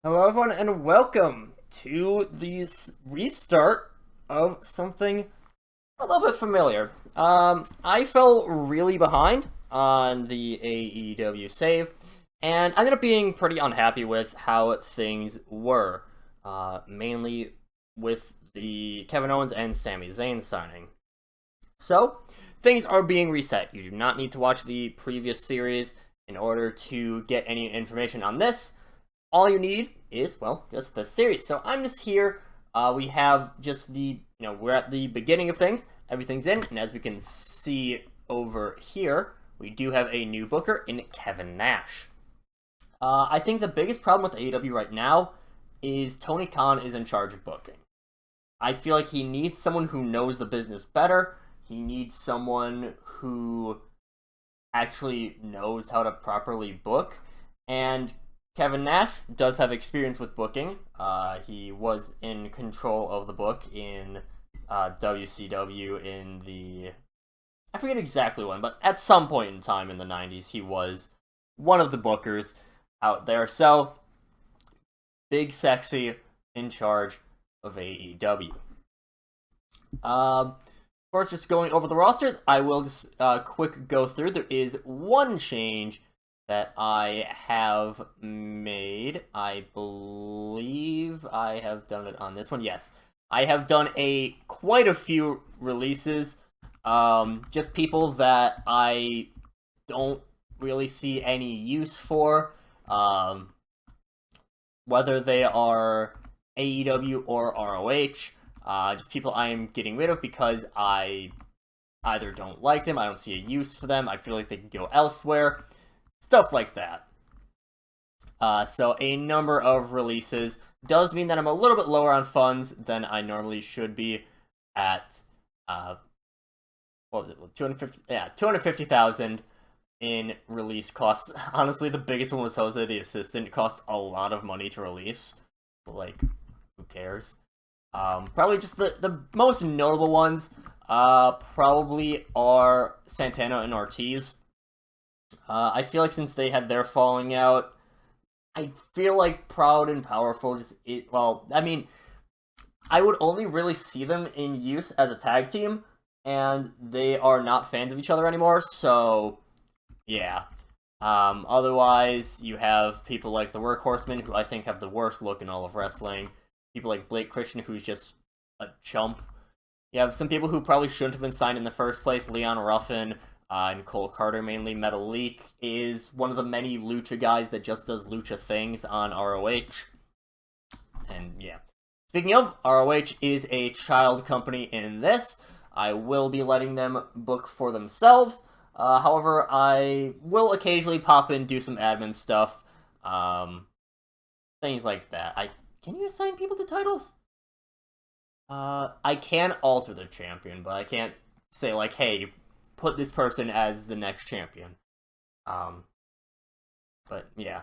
Hello, everyone, and welcome to the restart of something a little bit familiar. I fell really behind on the AEW save, and I ended up being pretty unhappy with how things were, mainly with the Kevin Owens and Sami Zayn signing. So, things are being reset. You do not need to watch the previous series in order to get any information on this. All you need is, well, just the series. So I'm just here. We have just we're at the beginning of things. Everything's in, and as we can see over here, we do have a new booker in Kevin Nash. I think the biggest problem with AEW right now is Tony Khan is in charge of booking. I feel like he needs someone who knows the business better. He needs someone who actually knows how to properly book. And Kevin Nash does have experience with booking. He was in control of the book in WCW in the... I forget exactly when, but at some point in time in the 90s, he was one of the bookers out there. So, Big Sexy in charge of AEW. Of course, just going over the roster, I will just quick go through. There is one change that I have made. I believe I have done it on this one. Yes, I have done quite a few releases. Just people that I don't really see any use for. Whether they are AEW or ROH. Just people I am getting rid of because I either don't like them, I don't see a use for them, I feel like they can go elsewhere. Stuff like that. So a number of releases does mean that I'm a little bit lower on funds than I normally should be at, what was it, 250,000 in release costs. Honestly, the biggest one was Jose the Assistant. It costs a lot of money to release, but like, who cares? Probably just the most notable ones, probably are Santana and Ortiz. I feel like since they had their falling out, I feel like Proud and Powerful I would only really see them in use as a tag team, and they are not fans of each other anymore, so, yeah. Otherwise, you have people like the Workhorsemen, who I think have the worst look in all of wrestling. People like Blake Christian, who's just a chump. You have some people who probably shouldn't have been signed in the first place. Leon Ruffin and Cole Carter, mainly. Metal Leak is one of the many lucha guys that just does lucha things on ROH. And yeah. Speaking of, ROH is a child company in this. I will be letting them book for themselves. However, I will occasionally pop in, do some admin stuff. Things like that. Can you assign people to titles? I can alter the champion, but I can't say, like, hey, put this person as the next champion. But yeah.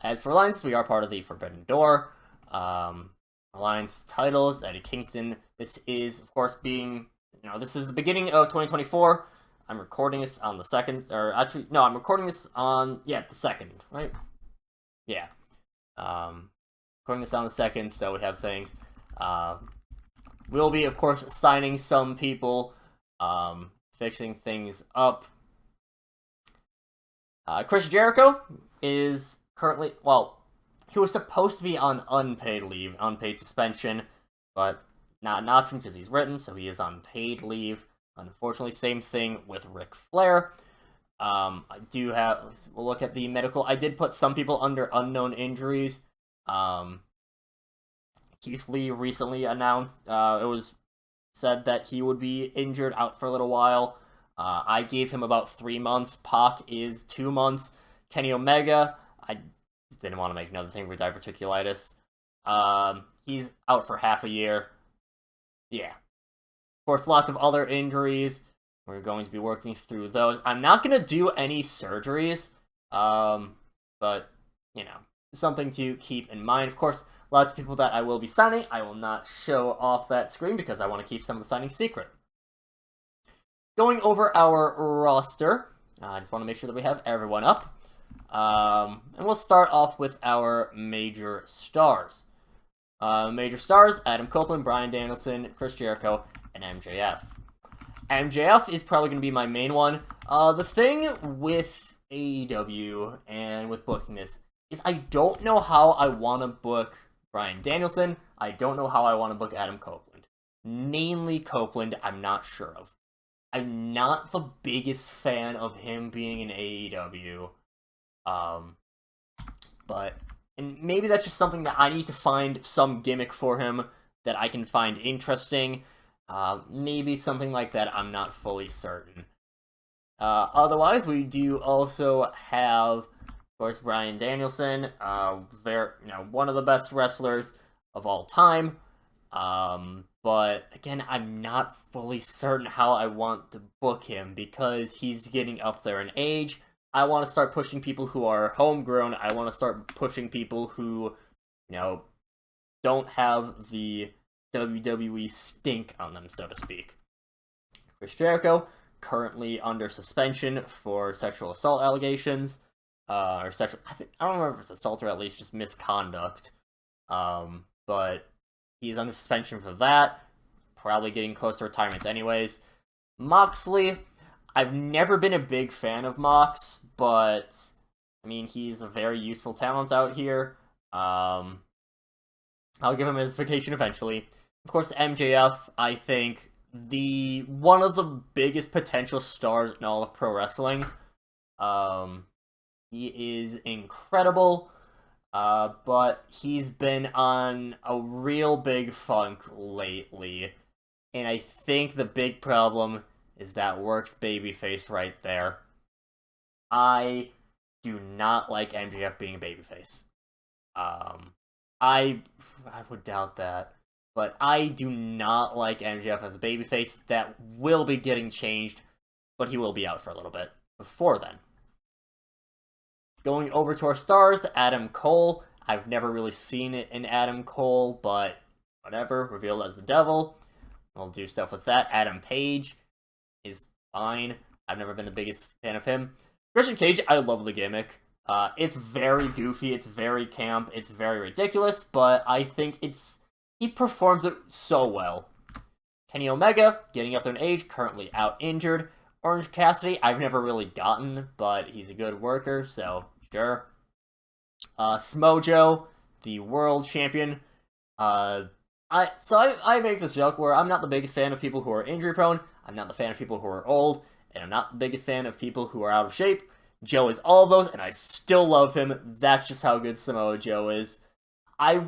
As for Alliance, we are part of the Forbidden Door. Alliance titles, Eddie Kingston. This is, of course, this is the beginning of 2024. I'm recording this on the 2nd, or actually, no, I'm recording this on, the 2nd, right? Yeah. Recording this on the 2nd, so we have things. We'll be, of course, signing some people, fixing things up. Chris Jericho is currently, he was supposed to be on unpaid leave, unpaid suspension, but not an option because he's written, so he is on paid leave. Unfortunately, same thing with Ric Flair. We'll look at the medical. I did put some people under unknown injuries. Keith Lee recently announced, it was said that he would be injured out for a little while. I gave him about 3 months. Pac is 2 months. Kenny Omega, I just didn't want to make another thing for diverticulitis. He's out for half a year. Yeah. Of course, lots of other injuries. We're going to be working through those. I'm not going to do any surgeries, but, something to keep in mind. Of course, lots of people that I will be signing, I will not show off that screen because I want to keep some of the signing secret. Going over our roster, I just want to make sure that we have everyone up. And we'll start off with our major stars. Major stars, Adam Copeland, Bryan Danielson, Chris Jericho, and MJF. MJF is probably going to be my main one. The thing with AEW and with booking this is I don't know how I want to book Bryan Danielson. I don't know how I want to book Adam Copeland. Mainly Copeland, I'm not sure of. I'm not the biggest fan of him being in AEW. And maybe that's just something that I need to find some gimmick for him that I can find interesting. Maybe something like that, I'm not fully certain. Otherwise, we do also have, of course, Bryan Danielson, one of the best wrestlers of all time. But again, I'm not fully certain how I want to book him because he's getting up there in age. I want to start pushing people who are homegrown. I want to start pushing people who, don't have the WWE stink on them, so to speak. Chris Jericho, currently under suspension for sexual assault allegations. I don't remember if it's assault or at least just misconduct. But he's under suspension for that. Probably getting close to retirement anyways. Moxley, I've never been a big fan of Mox, but I mean, he's a very useful talent out here. I'll give him his vacation eventually. Of course, MJF, I think one of the biggest potential stars in all of pro wrestling. He is incredible, but he's been on a real big funk lately, and I think the big problem is that works babyface right there. I do not like MJF being a babyface. I would doubt that. But I do not like MJF as a babyface. That will be getting changed, but he will be out for a little bit before then. Going over to our stars, Adam Cole. I've never really seen it in Adam Cole, but whatever. Revealed as the devil. We'll do stuff with that. Adam Page is fine. I've never been the biggest fan of him. Christian Cage, I love the gimmick. It's very goofy, it's very camp, it's very ridiculous, but I think he performs it so well. Kenny Omega, getting up there in age, currently out injured. Orange Cassidy, I've never really gotten, but he's a good worker, so sure. Smojo, the world champion. I make this joke where I'm not the biggest fan of people who are injury prone, I'm not the fan of people who are old, and I'm not the biggest fan of people who are out of shape. Joe is all of those, and I still love him. That's just how good Samoa Joe is. I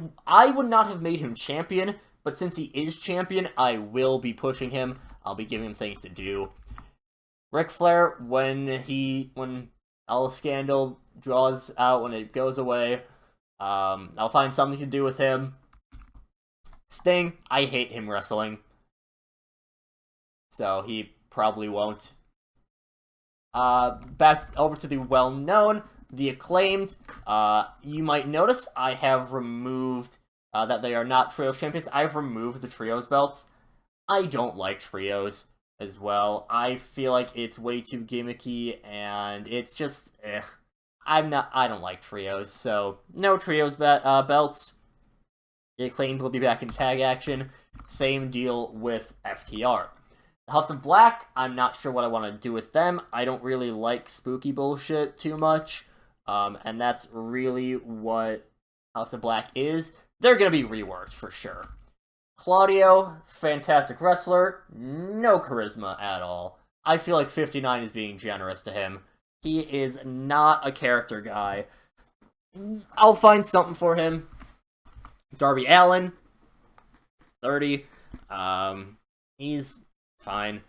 would not have made him champion, but since he is champion, I will be pushing him. I'll be giving him things to do. Ric Flair, when all the scandal draws out, when it goes away, I'll find something to do with him. Sting, I hate him wrestling, so he probably won't. Back over to the well-known, the Acclaimed. You might notice I have removed that they are not Trios champions. I've removed the Trios belts. I don't like Trios as well. I feel like it's way too gimmicky, and it's just, I don't like Trios, so no Trios belts. The Acclaimed will be back in tag action. Same deal with FTR. House of Black, I'm not sure what I want to do with them. I don't really like spooky bullshit too much. And that's really what House of Black is. They're going to be reworked for sure. Claudio, fantastic wrestler, no charisma at all. I feel like 59 is being generous to him. He is not a character guy. I'll find something for him. Darby Allin, 30. He's fine.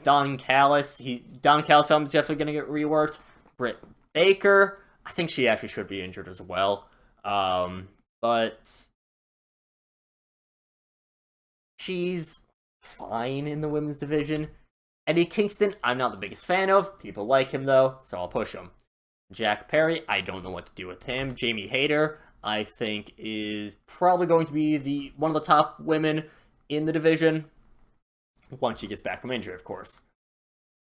Don Callis. Don Callis film is definitely going to get reworked. Britt Baker. I think she actually should be injured as well. But she's fine in the women's division. Eddie Kingston, I'm not the biggest fan of. People like him though, so I'll push him. Jack Perry, I don't know what to do with him. Jamie Hayter, I think is probably going to be one of the top women in the division. Once she gets back from injury, of course.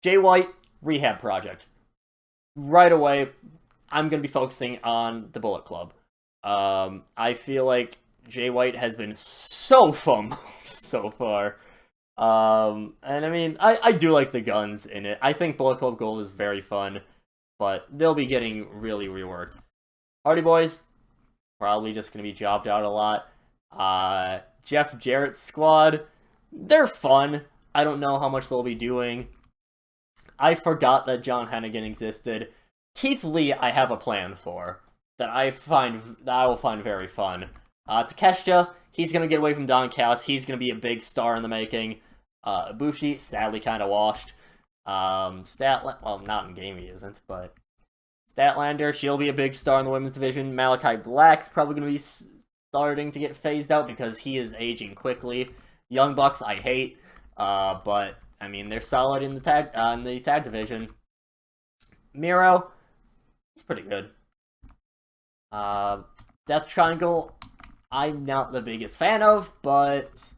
Jay White, rehab project. right away, I'm going to be focusing on the Bullet Club. I feel like Jay White has been so fun so far. And I mean, I do like the guns in it. I think Bullet Club Gold is very fun, but they'll be getting really reworked. Hardy Boys, probably just going to be jobbed out a lot. Jeff Jarrett's squad, they're fun. I don't know how much they'll be doing. I forgot that John Hennigan existed. Keith Lee, I have a plan for that I will find very fun. Takeshita, he's gonna get away from Don Callis. He's gonna be a big star in the making. Ibushi, sadly, kind of washed. Well, not in game he isn't, but Statlander, she'll be a big star in the women's division. Malachi Black's probably gonna be starting to get phased out because he is aging quickly. Young Bucks, I hate, but I mean they're solid in the tag division. Miro, he's pretty good. Death Triangle, I'm not the biggest fan of, but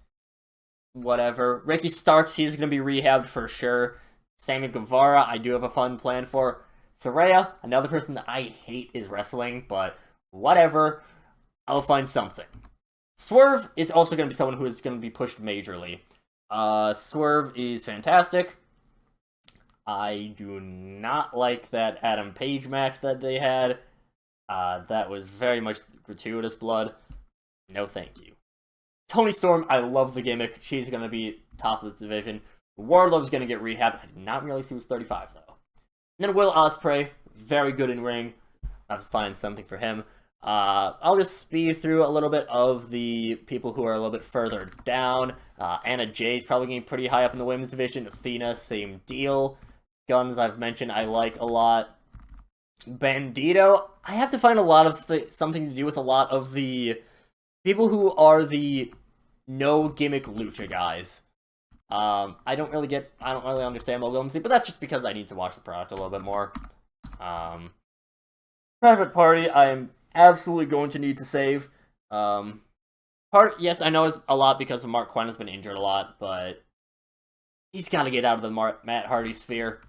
whatever. Ricky Starks, he's going to be rehabbed for sure. Sammy Guevara, I do have a fun plan for. Saraya, another person that I hate is wrestling, but whatever. I'll find something. Swerve is also going to be someone who is going to be pushed majorly. Swerve is fantastic. I do not like that Adam Page match that they had. That was very much gratuitous blood. No thank you. Toni Storm, I love the gimmick. She's going to be top of the division. Wardlow's going to get rehabbed. I did not really see he was 35, though. And then Will Ospreay, very good in ring. I have to find something for him. I'll just speed through a little bit of the people who are a little bit further down. Anna Jay's probably getting pretty high up in the women's division. Athena, same deal. Guns, I've mentioned, I like a lot. Bandito, I have to find a lot of something to do with a lot of the people who are the no gimmick lucha guys. I don't really understand Logo, but that's just because I need to watch the product a little bit more. Private Party, I'm absolutely going to need to save. Yes, I know it's a lot because Mark Quinn has been injured a lot, but he's got to get out of the Matt Hardy sphere.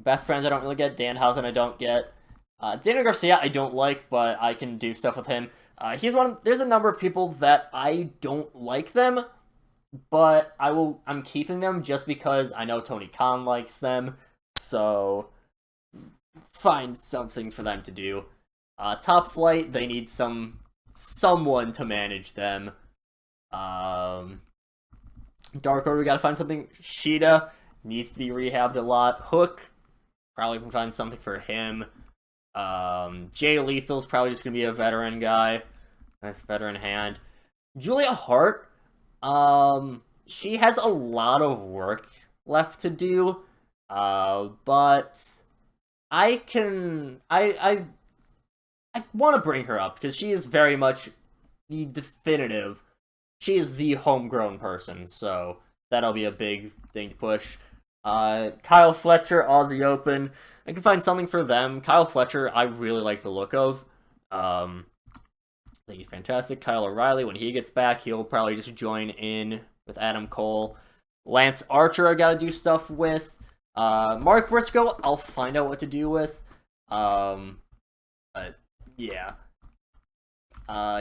Best Friends I don't really get. Danhausen I don't get. Daniel Garcia I don't like, but I can do stuff with him. There's a number of people that I don't like them, but I'm keeping them just because I know Tony Khan likes them, so find something for them to do. Top Flight, they need someone to manage them. Dark Order, we gotta find something. Sheeta needs to be rehabbed a lot. Hook, probably can find something for him. Jay Lethal's probably just gonna be a veteran guy. Nice veteran hand. Julia Hart, she has a lot of work left to do. But I want to bring her up because she is very much the definitive. She is the homegrown person, so that'll be a big thing to push. Kyle Fletcher, Aussie Open. I can find something for them. Kyle Fletcher, I really like the look of. I think he's fantastic. Kyle O'Reilly, when he gets back, he'll probably just join in with Adam Cole. Lance Archer, I gotta do stuff with. Mark Briscoe, I'll find out what to do with. But yeah.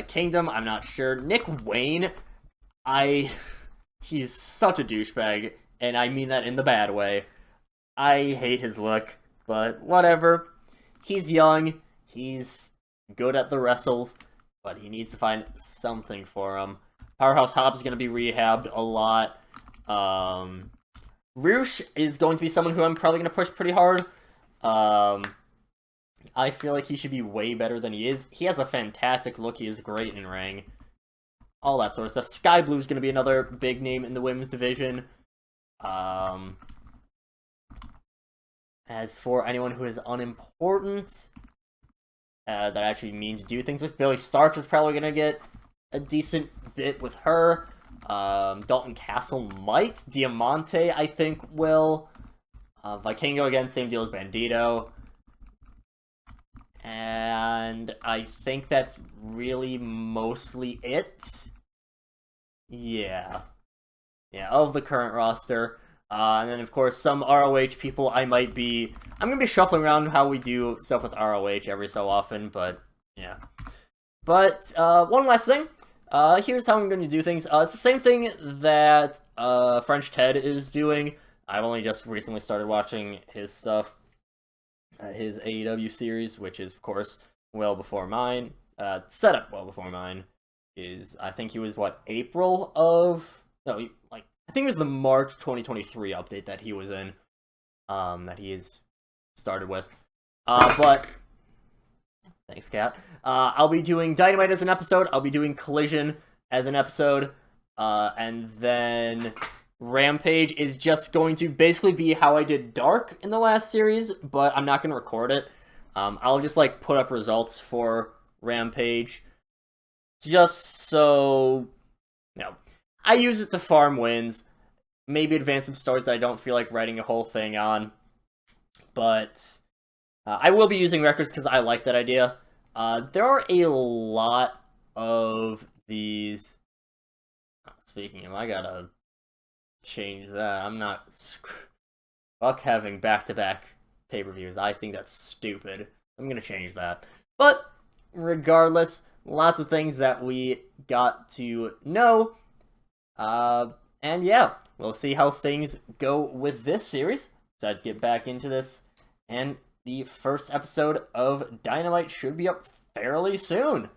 Kingdom, I'm not sure. Nick Wayne, he's such a douchebag, and I mean that in the bad way. I hate his look, but whatever. He's young, he's good at the wrestles, but he needs to find something for him. Powerhouse Hobbs is going to be rehabbed a lot. Roosh is going to be someone who I'm probably going to push pretty hard. I feel like he should be way better than he is. He has a fantastic look. He is great in ring. All that sort of stuff. Sky Blue is going to be another big name in the women's division. As for anyone who is unimportant, that I actually mean to do things with, Billy Stark is probably going to get a decent bit with her. Dalton Castle might. Diamante, I think, will. Vikingo, again, same deal as Bandito. And I think that's really mostly it. Yeah. Yeah, of the current roster. And then, of course, some ROH people I'm going to be shuffling around how we do stuff with ROH every so often, but, yeah. But, one last thing. Here's how I'm going to do things. It's the same thing that, French Ted is doing. I've only just recently started watching his stuff. His AEW series, which is, of course, well before mine. Set up well before mine. I think he was, April of... No, I think it was the March 2023 update that he was in. That he has started with. But... Thanks, Kat. I'll be doing Dynamite as an episode. I'll be doing Collision as an episode. And then Rampage is just going to basically be how I did Dark in the last series, but I'm not going to record it. I'll just, put up results for Rampage. Just so... I use it to farm wins. Maybe advance some stories that I don't feel like writing a whole thing on. But... I will be using records because I like that idea. There are a lot of these... Speaking of, I gotta change that. I'm not... Fuck having back-to-back pay-per-views. I think that's stupid. I'm gonna change that. But, regardless, lots of things that we got to know. And yeah, we'll see how things go with this series. Decided to get back into this. And... the first episode of Dynamite should be up fairly soon.